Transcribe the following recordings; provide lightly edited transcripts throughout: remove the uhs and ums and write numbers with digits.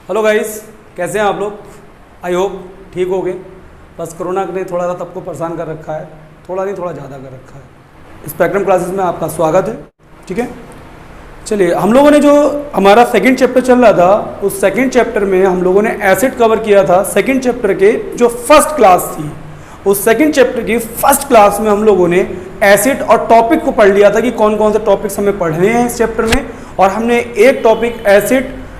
Hello guys, कैसे हैं आप लोग। आई होप ठीक हो गए। बस कोरोना ने थोड़ा सा सबको परेशान कर रखा है, थोड़ा नहीं थोड़ा ज़्यादा कर रखा है। स्पेक्ट्रम क्लासेस में आपका स्वागत है। ठीक है, चलिए हम लोगों ने जो हमारा सेकंड चैप्टर चल रहा था, उस सेकंड चैप्टर में हम लोगों ने एसिड कवर किया था। सेकंड चैप्टर के जो फर्स्ट क्लास थी, उस सेकंड चैप्टर की फर्स्ट क्लास में हम लोगों ने एसिड और टॉपिक को पढ़ लिया था कि कौन कौन से टॉपिक्स हमें पढ़ने हैं इस चैप्टर में। और हमने एक टॉपिक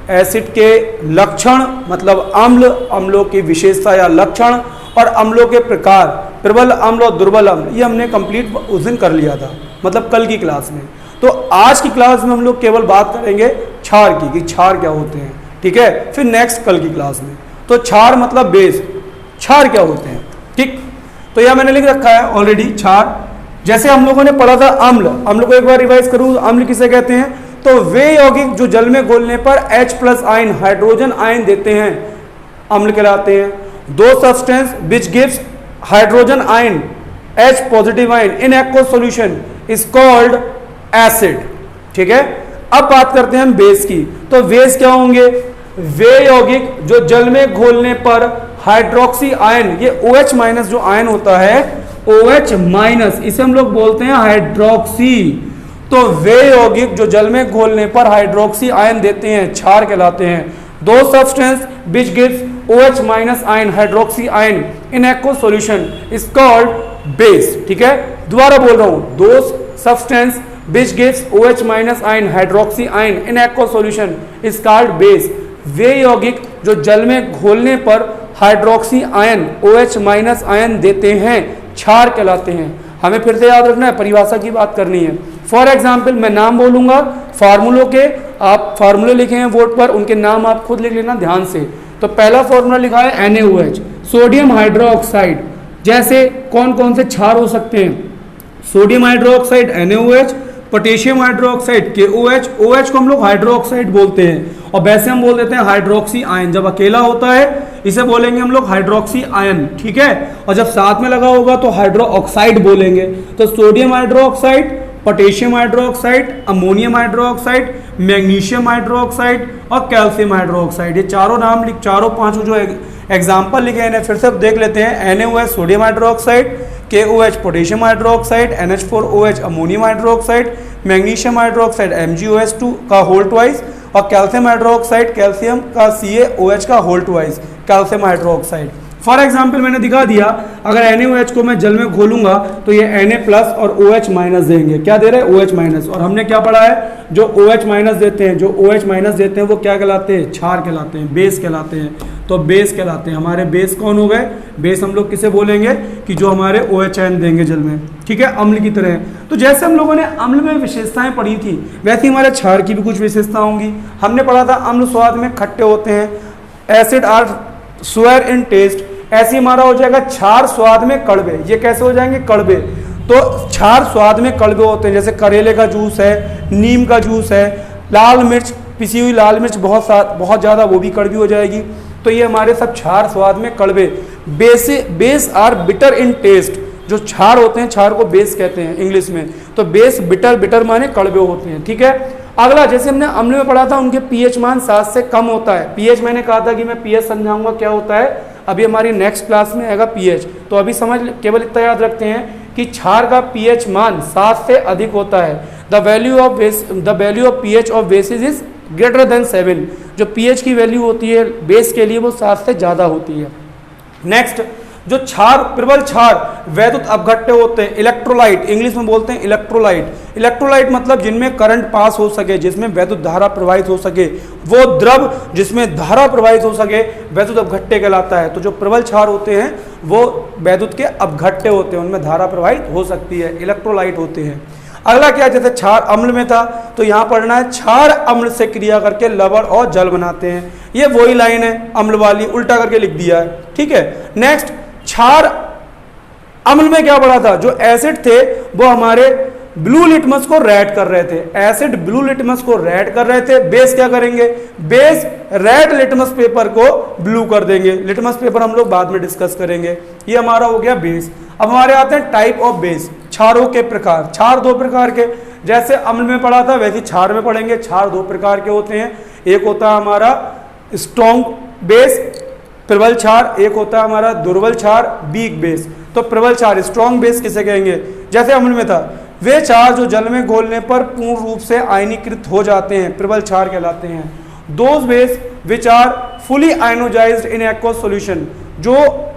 एसिड के लक्षण, मतलब अम्ल, अम्लों की विशेषता या लक्षण, और अम्लों के प्रकार, प्रबल अम्ल और दुर्बल अम्ल, ये हमने कंप्लीट उस दिन कर लिया था, मतलब कल की क्लास में। तो आज की क्लास में हम लोग केवल बात करेंगे क्षार की, कि क्षार क्या होते हैं। ठीक है, फिर नेक्स्ट कल की क्लास में तो क्षार मतलब बेस, क्षार क्या होते हैं। ठीक, तो यह मैंने लिख रखा है ऑलरेडी। क्षार जैसे हम लोगों ने पढ़ा था अम्ल, अम्ल को एक बार रिवाइज करूँ। अम्ल किसे कहते हैं? तो वे यौगिक जो जल में घोलने पर H+ आयन, हाइड्रोजन आयन देते हैं, अम्ल कहलाते हैं। दो substance which gives hydrogen ion, H+ ion in aqueous solution is called acid. ठीक है, अब बात करते हैं हम बेस की। तो बेस क्या होंगे? वे यौगिक जो जल में घोलने पर हाइड्रोक्सी आयन, ये OH- जो आयन होता है, OH-, इसे हम लोग बोलते हैं हाइड्रोक्सी। तो वे यौगिक जो जल में घोलने पर हाइड्रोक्सी आयन देते हैं, क्षार कहलाते हैं। दो substance which gives OH- ion, hydroxy ion in aqueous solution is called base. ठीक है, दोबारा बोल रहा हूं, दो substance which gives OH- ion, hydroxy ion in aqueous solution is called base। वे यौगिक जो जल में घोलने पर हाइड्रोक्सी आयन, OH- आयन देते हैं, क्षार कहलाते हैं। हमें फिर से याद रखना है, परिभाषा की बात करनी है। फॉर एग्जाम्पल मैं नाम बोलूंगा फार्मूलों के, आप फार्मूले लिखे हैं बोर्ड पर, उनके नाम आप खुद लिख लेना ध्यान से। तो पहला फॉर्मूला लिखा है NaOH, सोडियम हाइड्रोक्साइड। जैसे कौन कौन से क्षार हो सकते हैं? Sodium hydroxide NaOH, potassium hydroxide KOH, OH को हम लोग हाइड्रोक्साइड बोलते हैं, और वैसे हम बोल देते हैं हाइड्रोक्सी आयन। जब अकेला होता है इसे बोलेंगे हम लोग हाइड्रोक्सी आयन। ठीक है, और जब साथ में लगा होगा तो हाइड्रोक्साइड बोलेंगे। तो sodium hydroxide, potassium hydroxide, ammonium hydroxide, magnesium hydroxide और कैल्शियम हाइड्रोक्साइड, ये चारों नाम चारों पांचों जो एग्जाम्पल लिखे हैं फिर से देख लेते हैं। NaOH sodium hydroxide, KOH potassium hydroxide, NH4OH ammonium hydroxide, magnesium hydroxide MgOH2 का होल ट्वाइस, और कैल्शियम हाइड्रोक्साइड, कैल्शियम का CaOH का whole twice, calcium hydroxide. For example मैंने दिखा दिया, अगर NaOH को मैं जल में घोलूंगा तो ये Na+ और OH- देंगे। क्या दे रहे हैं? OH-। और हमने क्या पढ़ा है? जो OH- देते हैं, जो OH- देते हैं वो क्या कहलाते हैं? क्षार कहलाते हैं, बेस कहलाते हैं। तो बेस कहलाते हैं। हमारे बेस कौन हो गए? बेस हम लोग किसे बोलेंगे? कि जो हमारे OH आयन देंगे जल में। ठीक है, अम्ल की तरह। तो जैसे हम लोगों ने अम्ल में विशेषताएं पढ़ी थी, वैसे हमारे क्षार की भी कुछ विशेषता होंगी। हमने पढ़ा था अम्ल स्वाद में खट्टे होते हैं, acid are sour in taste. ऐसे हमारा हो जाएगा क्षार स्वाद में कड़वे। ये कैसे हो जाएंगे? कड़वे। तो क्षार स्वाद में कड़वे होते हैं, जैसे करेले का जूस है, नीम का जूस है, लाल मिर्च, पिसी हुई लाल मिर्च बहुत ज़्यादा, वो भी कड़वी हो जाएगी। तो ये हमारे सब क्षार स्वाद में कड़वे। Base are bitter in taste. जो क्षार होते हैं, क्षार को बेस कहते हैं इंग्लिश में। तो बेस बिटर माने कड़वे होते हैं। ठीक है, अगला जैसे हमने अम्ल में पढ़ा था, उनके pH मान 7 से कम होता है। pH मैंने कहा था कि मैं pH समझाऊंगा क्या होता है, अभी हमारी नेक्स्ट क्लास में आएगा pH। तो अभी समझ, केवल इतना याद रखते हैं कि क्षार का pH मान 7 से अधिक होता है। The value of pH of basis is greater than 7। जो pH की वैल्यू होती है बेस के लिए वो 7 से ज़्यादा होती है। नेक्स्ट, जो क्षार, प्रबल क्षार वैद्युत अपघट्य होते हैं, इलेक्ट्रोलाइट, इंग्लिश में बोलते हैं इलेक्ट्रोलाइट। इलेक्ट्रोलाइट मतलब जिनमें करंट पास हो सके, जिसमें वैद्युत धारा प्रवाहित हो सके, वो द्रव जिसमें धारा प्रवाहित हो सके, वैद्युत अपघट्य कहलाता है। तो जो प्रबल क्षार होते हैं वो वैद्युत के अपघट्य होते हैं, उनमें धारा प्रवाहित हो सकती है, इलेक्ट्रोलाइट होते हैं। अगला क्या, जैसे क्षार अम्ल में था तो यहाँ पढ़ना है क्षार अम्ल से क्रिया करके लवण और जल बनाते हैं। ये वही लाइन है अम्ल वाली, उल्टा करके लिख दिया है। ठीक है, नेक्स्ट, क्षार अम्ल में क्या पढ़ा था? जो एसिड थे वो हमारे ब्लू लिटमस को रेड कर रहे थे। एसिड ब्लू लिटमस को रेड कर रहे थे। बेस क्या करेंगे? बेस रेड लिटमस पेपर को ब्लू कर देंगे। लिटमस पेपर हम लोग बाद में डिस्कस करेंगे। ये हमारा हो गया बेस। अब हमारे आते हैं टाइप ऑफ बेस, क्षारों के प्रकार। क्षार दो प्रकार के, जैसे अम्ल में पढ़ा था वैसे क्षार में पढ़ेंगे। क्षार दो प्रकार के होते हैं, एक होता है हमारा स्ट्रॉन्ग बेस प्रबल क्षार, एक होता है हमारा दुर्बल क्षार वीक बेस। तो प्रबल क्षार स्ट्रॉन्ग बेस किसे कहेंगे, जैसे अम्ल में था, वे क्षार जो जल में घोलने पर पूर्ण रूप से आयनीकृत हो जाते हैं प्रबल क्षार कहलाते हैं। Those base which are fully ionised in aqueous solution, जो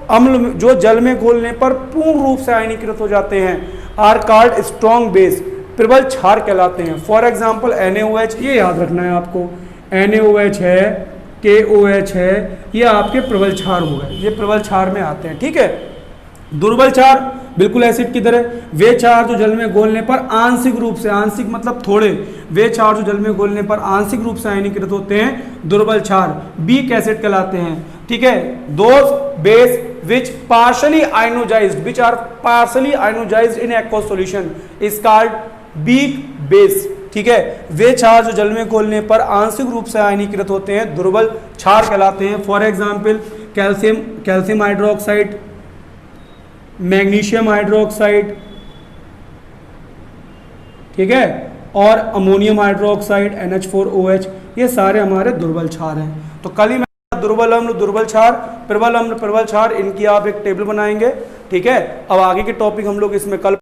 अम्ल जो जल में घोलने पर पूर्ण रूप से आयनीकृत हो जाते हैं, आर कॉल्ड स्ट्रॉन्ग बेस, प्रबल क्षार कहलाते हैं। फॉर एग्जाम्पल NaOH, ये याद रखना है आपको, NaOH है, KOH है, ये आपके प्रबल क्षार हो गए, ये प्रबल क्षार में आते हैं, ठीक है। दुर्बल क्षार बिल्कुल एसिड की तरह, वे क्षार जो जल में घोलने पर आंशिक रूप से, आंशिक मतलब थोड़े, वे क्षार जो जल में घोलने पर आंशिक रूप से आयनीकृत होते हैं, दुर्बल क्षार वीक एसिड कहलाते हैं, ठीक है। Those base which partially ionized, which are partially ionized in aqueous solution is called weak base, ठीक है। वे क्षार जो जल में घोलने पर आंशिक रूप से आयनीकृत होते हैं, दुर्बल क्षार कहलाते हैं। For example calcium hydroxide, magnesium hydroxide, ठीक है, और अमोनियम हाइड्रोक्साइड NH4OH, ये सारे हमारे दुर्बल क्षार हैं। तो कल ही दुर्बल अम्ल, दुर्बल क्षार, प्रबल अम्ल, प्रबल क्षार, इनकी आप एक टेबल बनाएंगे, ठीक है। अब आगे के टॉपिक हम लोग इसमें कल